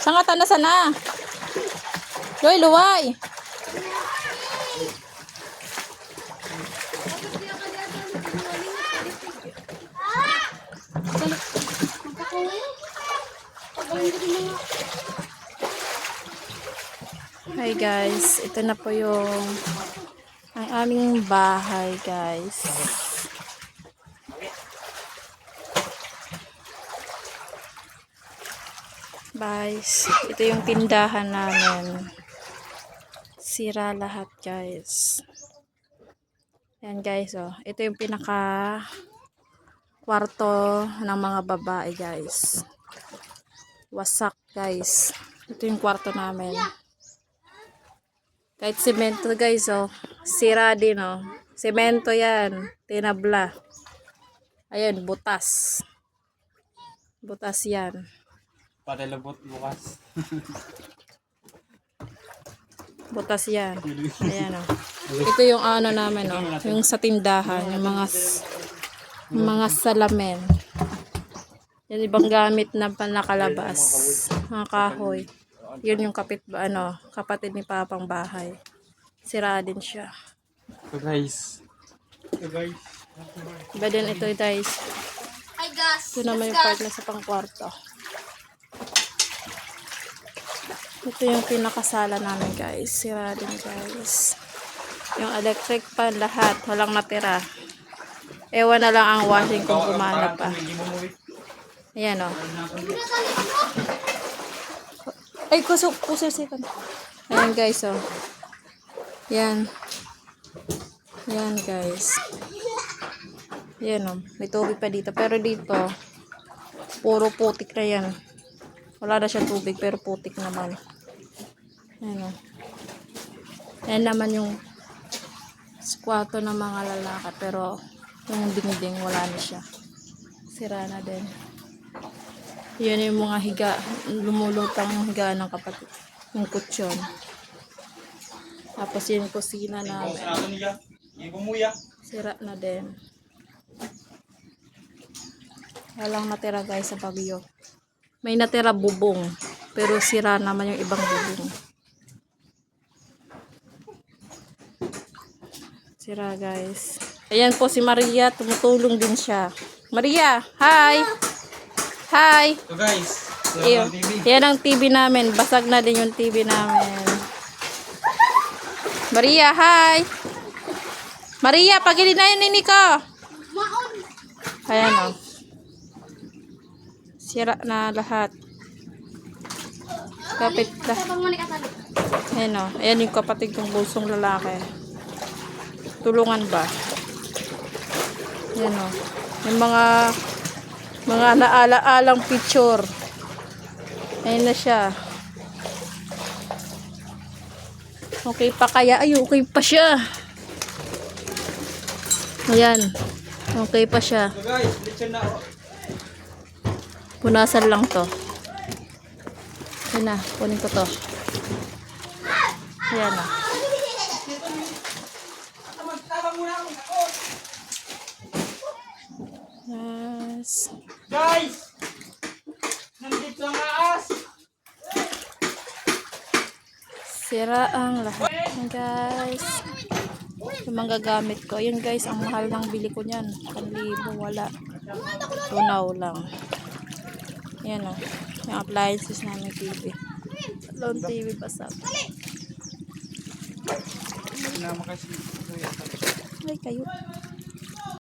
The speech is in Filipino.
Sangatan na sana. Loy, luway. Hi guys, ito na po yung ang aming bahay guys. Guys, ito yung tindahan namin. Sira lahat guys. Yan guys, oh. Ito yung pinaka kwarto ng mga babae guys. Wasak guys. Ito yung kwarto namin. Kahit semento guys, oh. Sira din, oh. Semento yan. Tinabla. Ayun, butas. Butas yan. Padalabot bukas. Butas yan. Ayan, oh. Ito yung ano namin, oh. Yung sa tindahan. Yung mga salamin. Yan ibang gamit na panakalabas. Mga kahoy. Yun yung kapatid ni Papang bahay. Sira din siya. So guys. Iba din ito guys. Hi guys. Ito naman yung part na sa pangkwarto. Ito yung pinakasala namin guys. Sira din guys. Yung electric pan lahat. Walang natira. Ewan na lang ang washing kung gumana pa. Ayan o. Ay, kususikan. Ayan guys o. Yan. Yan guys. Yan o. May tubig pa dito. Pero dito, puro putik na yan. Wala na siyang tubig pero putik naman. Ayan o. Ayan naman yung kwarto ng mga lalaki. Pero yung dingding wala na siya. Sira na din. Yan yung mga higa. Lumulutang higa ng kapatid. Yung kutsyon. Tapos yung kusina namin. Sira na din. Walang natira guys sa Baguio. May natira bubong. Pero sira naman yung ibang bubong. Sira guys. Ayan po si Maria. Tumutulong din siya. Maria, hi! Hi! So guys. Yan ang TV namin. Basag na din yung TV namin. Maria, hi! Maria, pagili na yun nini ko. Ayan o. Sira na lahat. Kapit na. Ayan o. Ayan yung kapatid kong bulsong lalaki. Tulungan ba? Ayan o. Yung mga naala-alang picture. Ayan na siya. Okay pa kaya? Ay, okay pa siya. Ayan. Okay pa siya. So guys, lechon na. Punasan lang to. Ayan na. Kunin ko to. Ayan na. Yes. Guys! Nandito ang aas! Sira ang lahat. Guys. Yung mga gamit ko. Yun guys, ang mahal ng bili ko niyan. 1,000, wala. Tunaw lang. Yan o. Yung appliances namin TV. Loan TV basta. Sinama kasi. Ay, kayo.